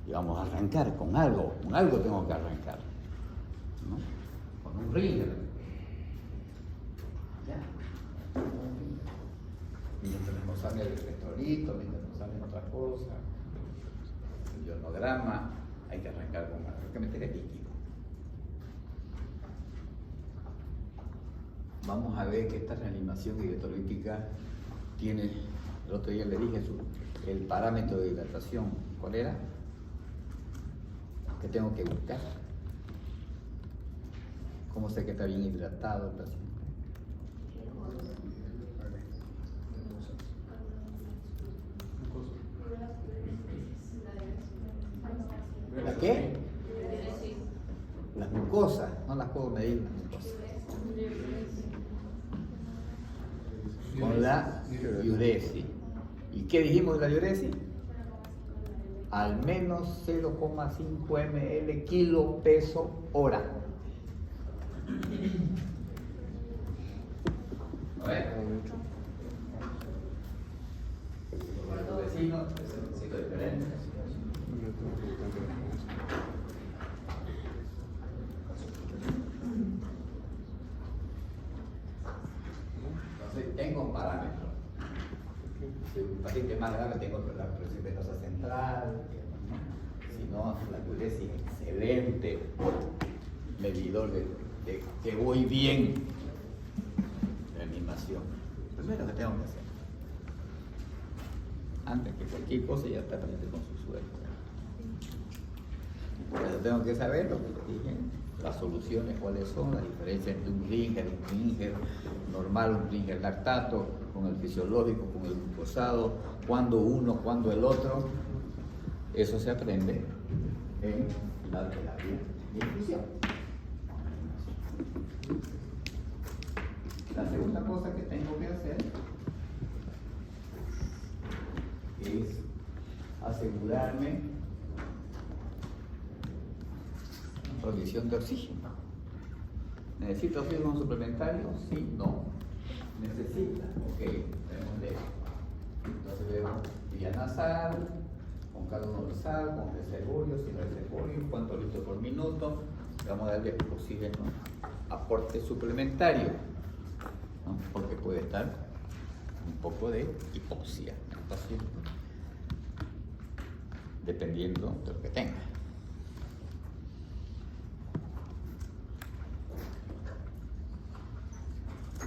Y vamos a arrancar con algo tengo que arrancar, ¿no? Con un Ringer. Ya. Mientras nos sale el electrolito, mientras nos salen otras cosas, el ionograma, hay que arrancar con algo, hay que meter el líquido. vamos a ver que esta reanimación electrolítica tiene, el otro día le dije el parámetro de hidratación. ¿Cuál era? ¿Qué tengo que buscar? ¿Cómo sé que está bien hidratado el paciente? ¿La qué? Las mucosas, no las puedo medir las mucosas. Con la diuresis. ¿Y qué dijimos de la diuresis? Al menos 0,5 ml kilo peso hora. A ver. Para tu vecino es un poquito diferente. Entonces tengo parámetros. Si un paciente más grave tengo la presión venosa central, si no, la diuresis es excelente medidor de que voy bien. Reanimación. Primero que tengo que hacer, antes que cualquier cosa, ya está pendiente con su suelo. Por eso tengo que saber lo que les dije, las soluciones, cuáles son, las diferencias entre un Ringer normal, un Ringer lactato, con el fisiológico, con el glucosado, cuándo uno, cuándo el otro. Eso se aprende en la terapia de infusión. La segunda cosa que tengo que hacer es asegurarme provisión de oxígeno. ¿Necesita oxígeno suplementario? Sí, no. Necesita, ok, tenemos de eso. Entonces veo vía nasal, con cánulo nasal, con reservorio, sin reservorio, cuántos litros por minuto. Vamos a darle oxígeno, aporte suplementario, ¿no? Porque puede estar un poco de hipoxia en el paciente, dependiendo de lo que tenga.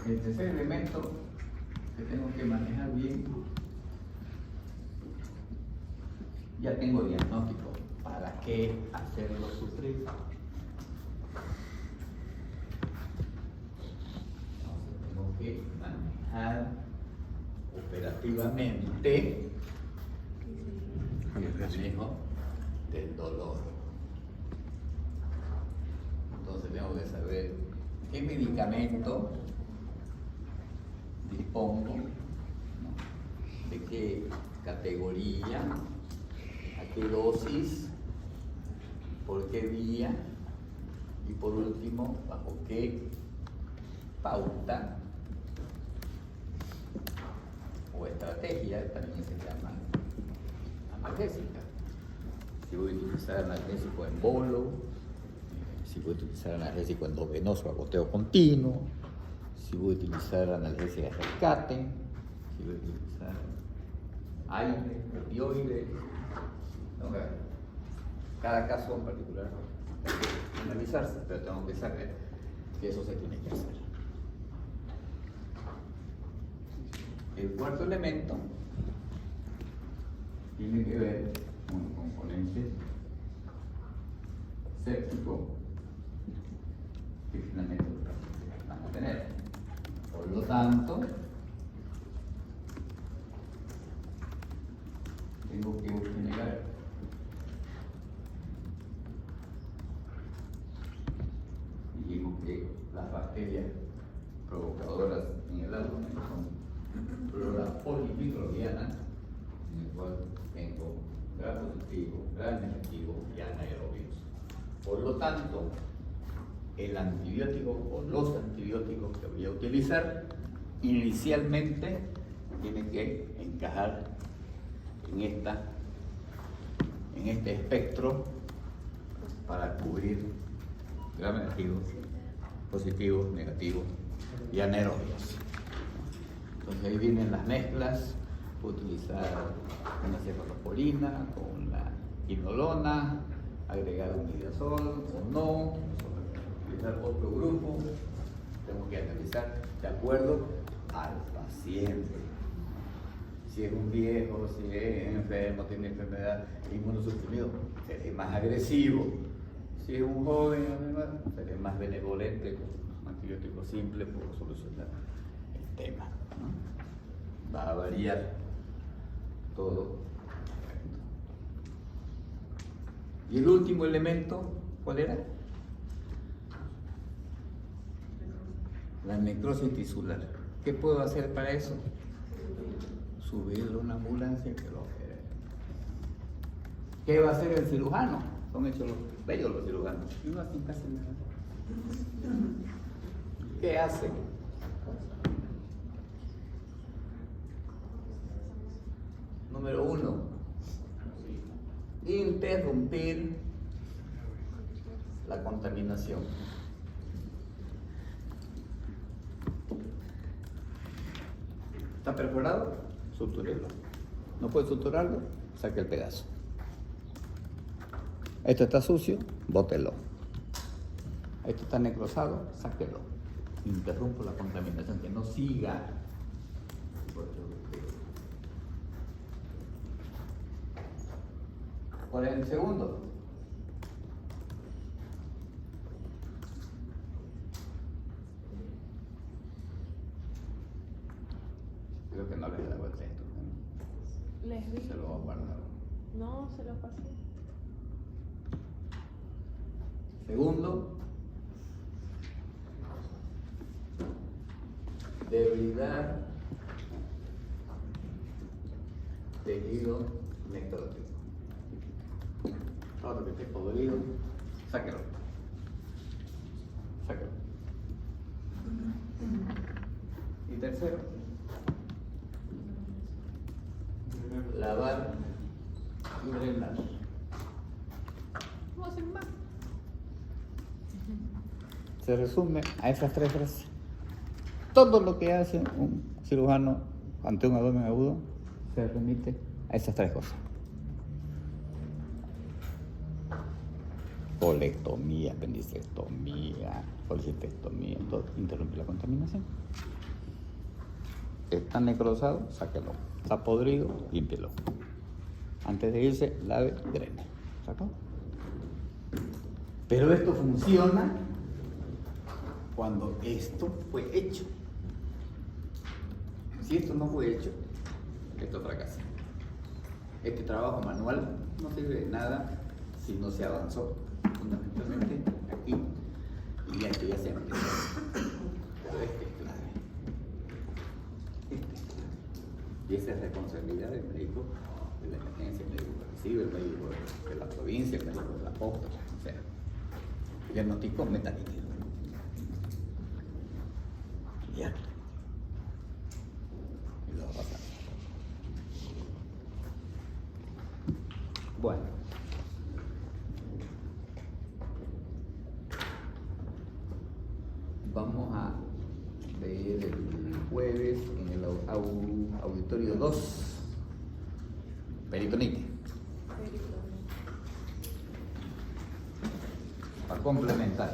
El tercer elemento que tengo que manejar bien, ya tengo diagnóstico, ¿para qué hacerlo sufrir? Entonces tengo que manejar operativamente el manejo del dolor. Entonces tengo que saber qué medicamento dispongo, ¿no? De qué categoría, a qué dosis, por qué vía y por último, bajo qué pauta o estrategia, también se llama analgésica. Si voy a utilizar analgésico en bolo, si voy a utilizar analgésico endovenoso a goteo continuo, si voy a utilizar analgesia de rescate, si voy a utilizar aire, opioides, ¿no? Cada caso en particular hay que analizarse, pero tengo que saber que eso se tiene que hacer. El cuarto elemento tiene que ver con el componente séptico que finalmente los pacientes van a tener. Por lo tanto, tengo que generar dijimos que las bacterias provocadoras en el abdomen son flora polimicrobiana, en el cual tengo gram positivo, gram negativo y anaerobios. Por lo tanto, el antibiótico o los antibióticos que voy a utilizar inicialmente tienen que encajar en este espectro para cubrir gram negativos, positivos, negativos y anaerobios. Entonces ahí vienen las mezclas. Puedo utilizar una cefalosporina con la quinolona, agregar un midazol o no, utilizar otro grupo Tengo que analizar de acuerdo al paciente. Si es un viejo, si es enfermo, tiene enfermedad inmunosuprimida, seré más agresivo. Si es un joven, además, seré más benevolente con un antibiótico simple por solucionar el tema, ¿no? Va a variar todo. Y el último elemento, ¿cuál era? La necrosis tisular. ¿Qué puedo hacer para eso? Subirle una ambulancia que lo opere. ¿Qué va a hacer el cirujano? Son hechos bellos los cirujanos. Y no hacen casi nada. ¿Qué hacen? Número 1. Interrumpir la contaminación. ¿Está perforado? Sutúrelo. ¿No puede suturarlo? Saque el pedazo. Esto está sucio, bótelo. Esto está necrosado, sáquelo. Interrumpo la contaminación, que no siga. ¿Cuál es el segundo? Creo que no les da vuelta esto, ¿no? Les vi. Se lo voy a guardar. No, se lo pasé. Segundo, debilidad tejido necrótico. Todo lo que esté podrido, sáquelo. Sáquelo. Y tercero, lavar y drenar. No hacen más. Se resume a esas 3 frases. Todo lo que hace un cirujano ante un abdomen agudo se remite a esas 3 cosas. Colectomía, apendicectomía, colecistectomía, todo. Interrumpir la contaminación. Está necrosado, sáquelo. Está podrido, límpielo. Antes de irse, lave, drene. ¿Sacó? Pero esto funciona cuando esto fue hecho. Si esto no fue hecho, esto fracasa. Este trabajo manual no sirve de nada si no se avanzó fundamentalmente aquí y esto ya se empezó. Pero este es clave. Este es clave. Y esa es responsabilidad del médico de la emergencia, el médico que recibe, el médico de la provincia, el médico de la posta, o sea, diagnóstico metalítico. Ya. Y lo va a pasar. Bueno. Vamos a ver el jueves en el auditorio 2. Peritonitis. Para complementar.